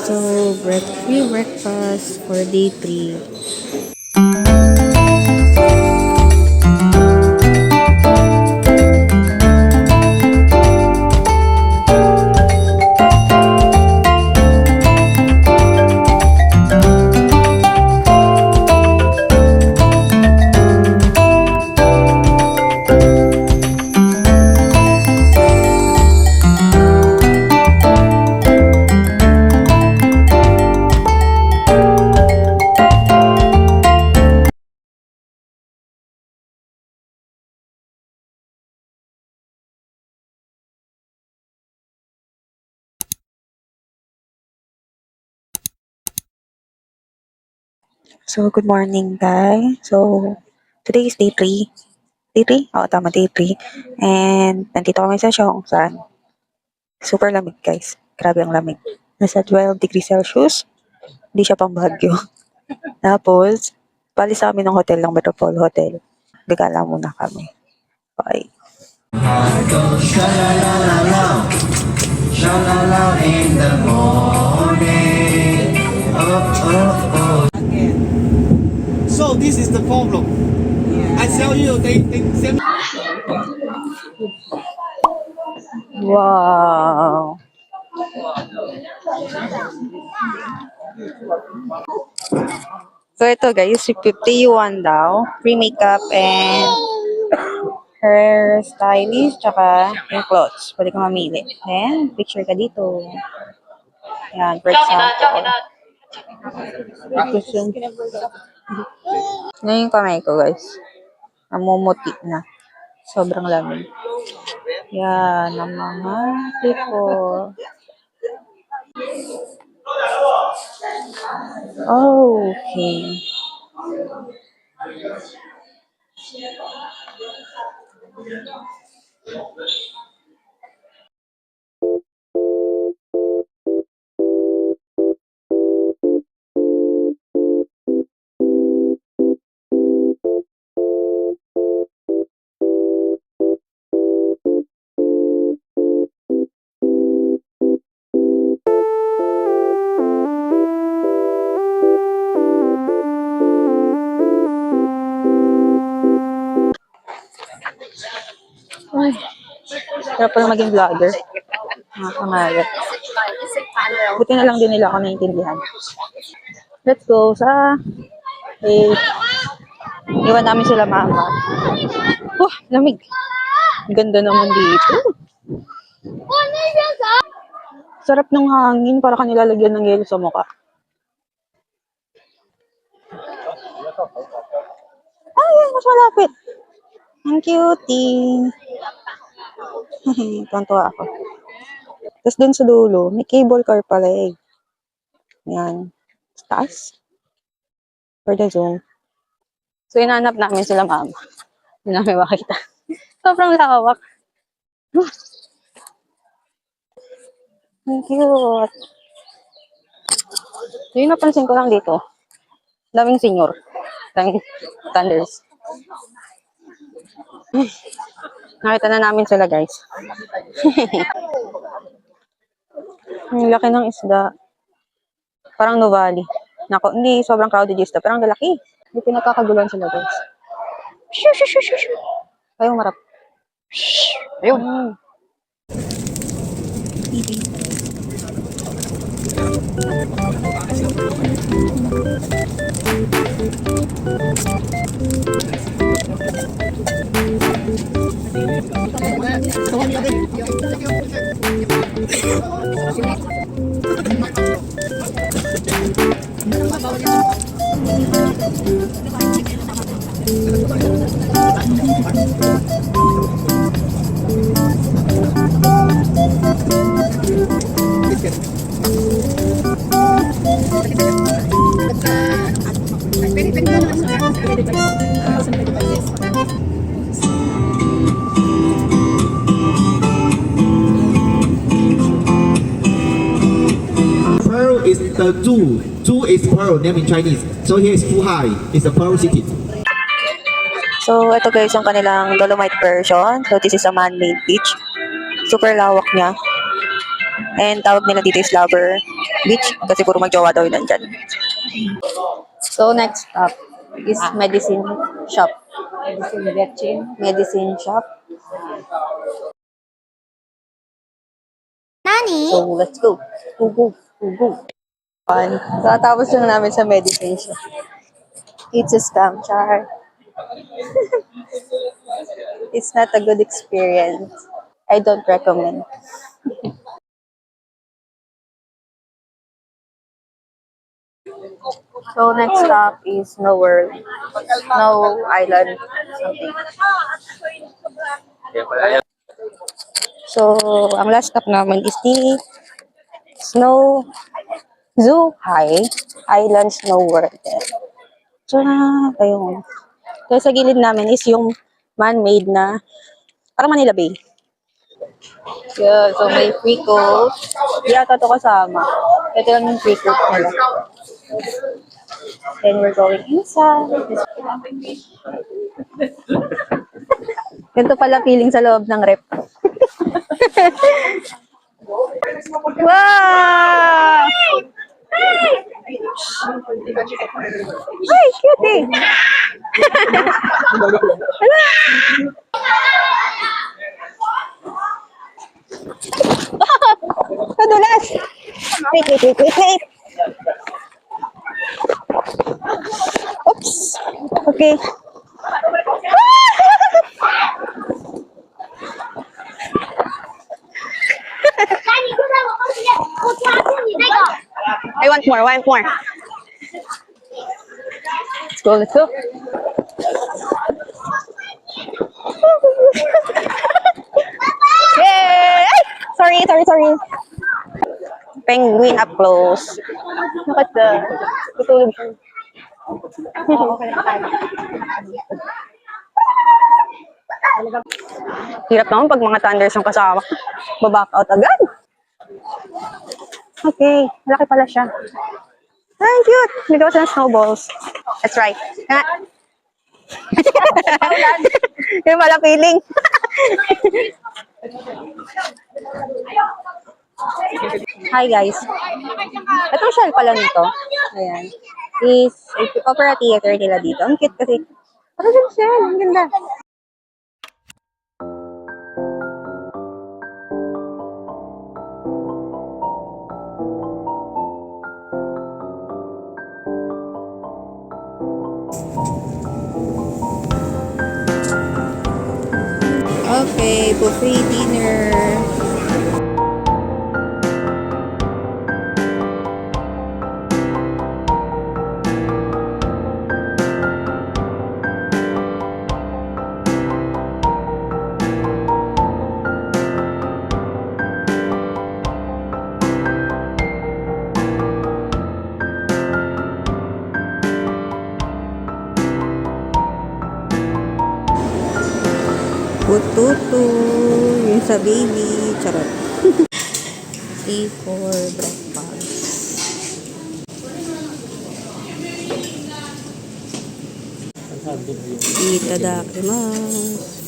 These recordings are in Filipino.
So, free breakfast for day 3. So, good morning, guys. So, today is day 3. Day 3? Oo, tama, day 3. And, nandito kami sa Seongsan. Super lamig, guys. Grabe ang lamig. Nasa 12 degrees Celsius. Hindi siya pang bagyo. Tapos, palis sa amin ng hotel ng Metropole Hotel. Gagala muna kami. Bye. In the morning. So this is the problem. I tell you, they send. Wow. So, ito guys, 51 daw. Free makeup and hair stylist, tsaka yung clothes. Pwede ka mamili. Then, picture ka dito. Yan, for example. Ngayon yung kamay ko, guys. Namumuti na. Sobrang lamig. Yan, ang mga tipo. Okay. Ay, sarap pala maging vlogger. Mga kamalat. Buti na lang din nila ako naiintindihan. Let's go sa... Eh, iwan namin sila mama. Lamig. Ang ganda naman dito. Sarap ng hangin para kanila lagyan ng yelo sa mukha. Ay, mas malapit. Ang cutie. Tuwan-tuwa ako. Tapos dun sa dulo, may cable car pala eh. Yan. Taas. For the zoom. So, inanap namin sila mama. Hindi namin makita. Sobrang lawak. Ang cute. So, yung napansin ko lang dito, daming senior. Daming thunders. Nakita na namin sila, guys. Ang laki ng isda. Parang Nuvali. Nako, hindi sobrang crowded yung isda, pero ang lalaki. Hindi pinagkakaguluhan sila, guys. Shoo. Ayaw marap. Ayun. Pearl is the Zhu. Zhu is pearl name in Chinese. So here is Fuhai. It's a pearl city. So, ito guys, yung kanilang Dolomite version. So, this is a man-made beach. Super lawak niya. And tawag nila dito is Lover Beach kasi puro magjowa daw yun nandyan. So, next stop is medicine shop. Medicine shop. So, let's go. Go, go, go. Tatapos lang namin sa medicine shop. It's a scam, char. It's not a good experience. I don't recommend. So next stop is Snow World. Snow Island something. So ang last stop naman is the Snow Zoo High Island Snow World. So ayun. So sa gilid namin is yung man-made na parang Manila Bay. Yeah, so may free coat. Di ata ito kasama. Ito lang yung free coat nila. Then we're going inside. Ganito pala feeling sa loob ng rep. Wow! Ay, cute eh! Nadulas! Wait. Oops! Okay. I want more. Let's go. Yay! Ay! Sorry. Penguin up close. Look at the... Tutulog siya. Hirap naman pag mga thunders yung kasama. Baback out agad. Okay, malaki pala siya. Ay, cute! Nagawa siya ng snowballs. Let's try. Yung pala feeling. Hi guys. Itong shell pala nito. Ayan. Is opera theater nila dito. Ang cute kasi. Parang yung shell. Ang ganda. Okay, buffet dinner. Bututu, yung sa baby, charot. Tea for breakfast. Itadakimasu.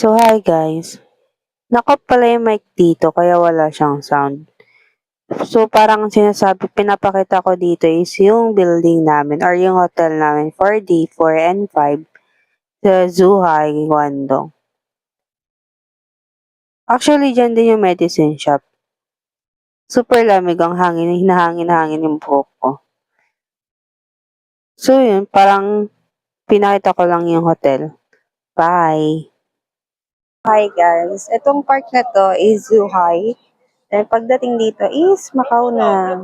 So, hi guys. Nakop pala yung mic dito kaya wala siyang sound. So, parang pinapakita ko dito is yung building namin or yung hotel namin for day 4 and 5 sa Zhuhai, Guangdong. Actually, dyan din yung medicine shop. Super lamig ang hangin, hinahangin yung buhok ko. So, yun, parang pinakita ko lang yung hotel. Bye! Hi guys. Itong park na to is Zhuhai. And pagdating dito is Macau na.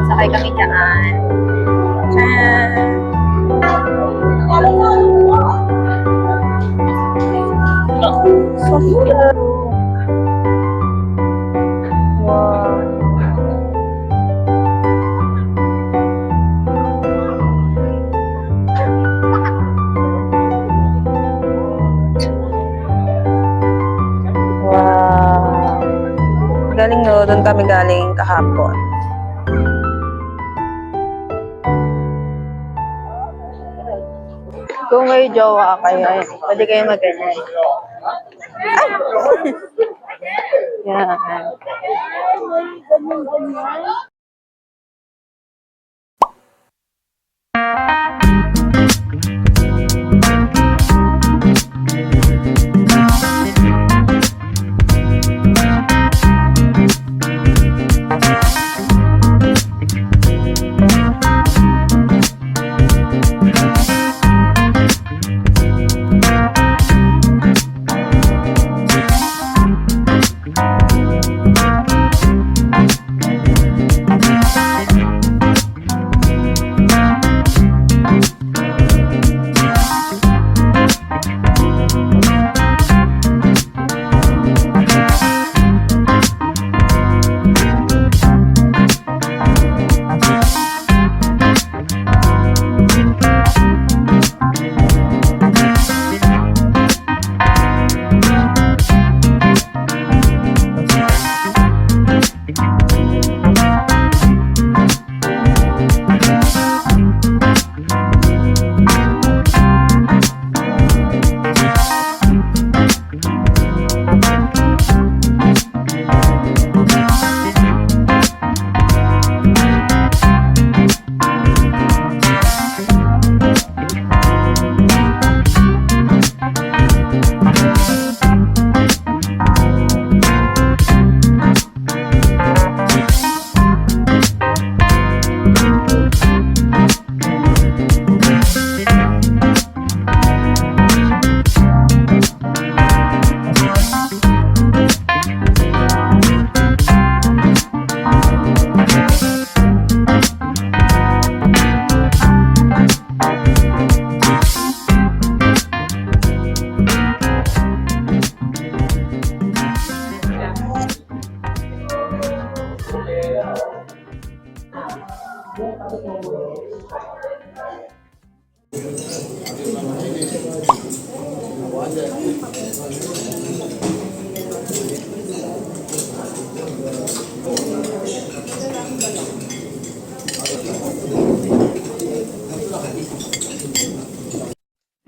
Sakay kami dyan. Tchaaan! So cute. Wow. Wow. Galing no, doon kami galing kahapon. Kung may jowa kayo, ayun, pwede kayo mag-ganyan. Yan.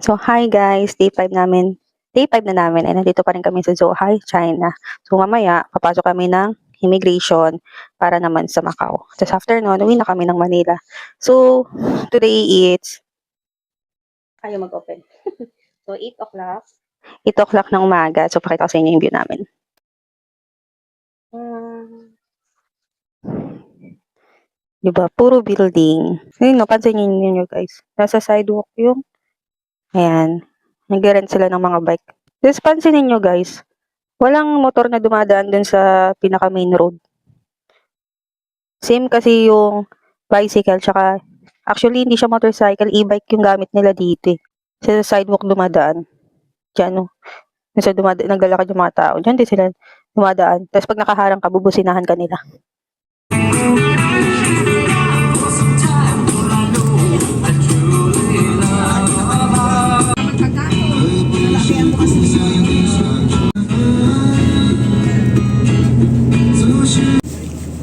So, hi guys, day 5 namin. Day 5 na namin ay nandito pa rin kami sa Zhuhai, China. So, mamaya, papasok kami ng immigration para naman sa Macau. Tapos after nun, uwi na kami ng Manila. So, today it's... Ayaw mag-open. So, 8 o'clock. 8 o'clock ng umaga. So, pakita ko sa inyo yung view namin. Diba? Puro building. Ayun, no, pansinin nyo guys. Nasa sidewalk yung... Ayan. Nag-rent sila ng mga bike. Tapos pansinin nyo guys, walang motor na dumadaan dun sa pinaka main road. Same kasi yung bicycle, tsaka actually hindi siya motorcycle, e-bike yung gamit nila dito. Sa sidewalk dumadaan. Diyan, no? Nasa naglalakad yung mga tao. Diyan din sila dumadaan. Tapos pag nakaharang ka, bubusinahan ka nila.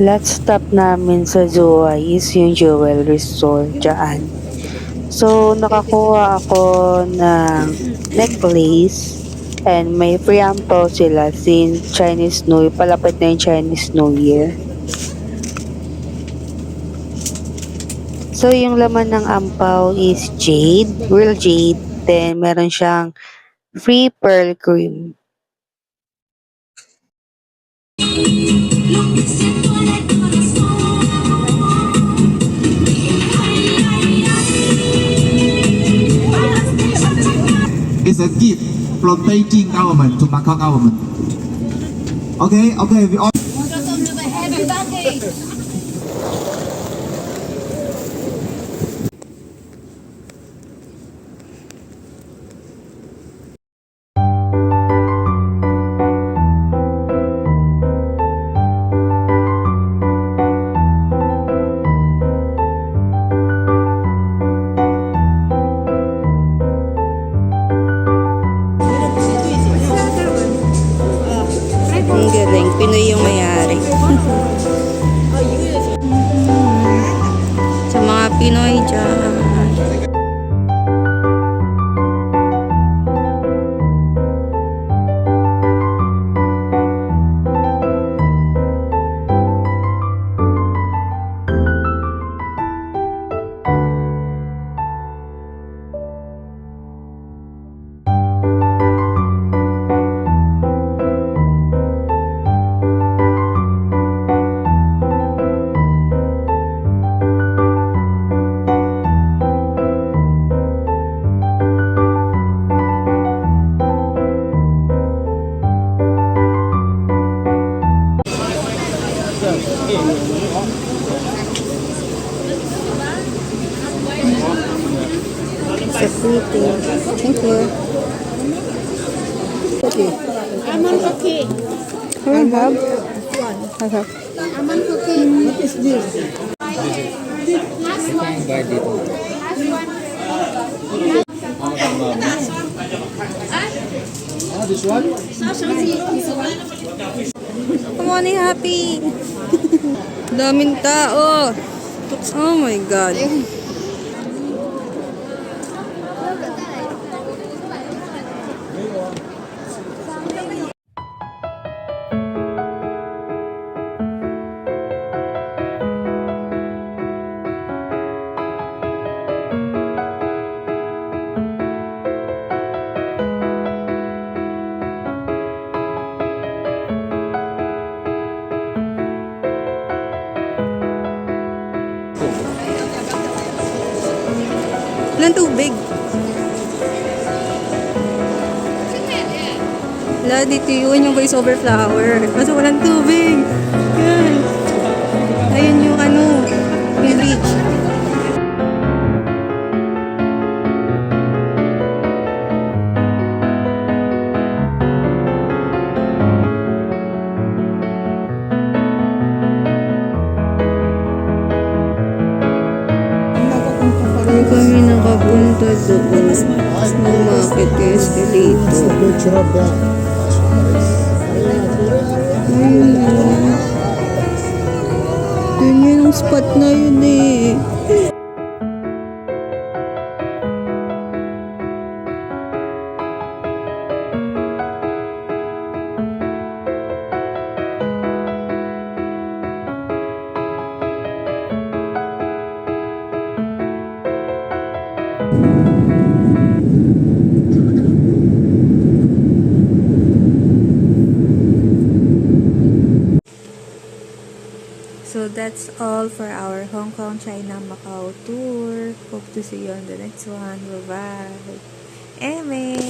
Last stop namin sa Zhuhai is yung Jewelry Store dyan. So, nakakuha ako ng necklace and may free ampaw sila since Chinese New Year. Palapit na yung Chinese New Year. So, yung laman ng ampaw is jade, real jade. Then, meron siyang free pearl cream. It's a gift from Beijing government to Macau government. Okay, we all. Happy birthday! Pinoy yung mayari. Sa mga Pinoy dyan. So pretty. Thank you. Almond cookie. I have. I have. Almond cookie. What is this? Last one. This one? Come on, happy. Daming tao. Oh my God. Walang tubig. Wala, dito yun yung voice over flower. Kaso walang tubig. Yan. Ayun yung ano, yung beach. Kung kami nakapunta doon, umakit ka escalator. Ayun o. Doon yun ang spot na yun eh. So that's all for our Hong Kong, China, Macau tour. Hope to see you on the next one. Bye-bye. Eme!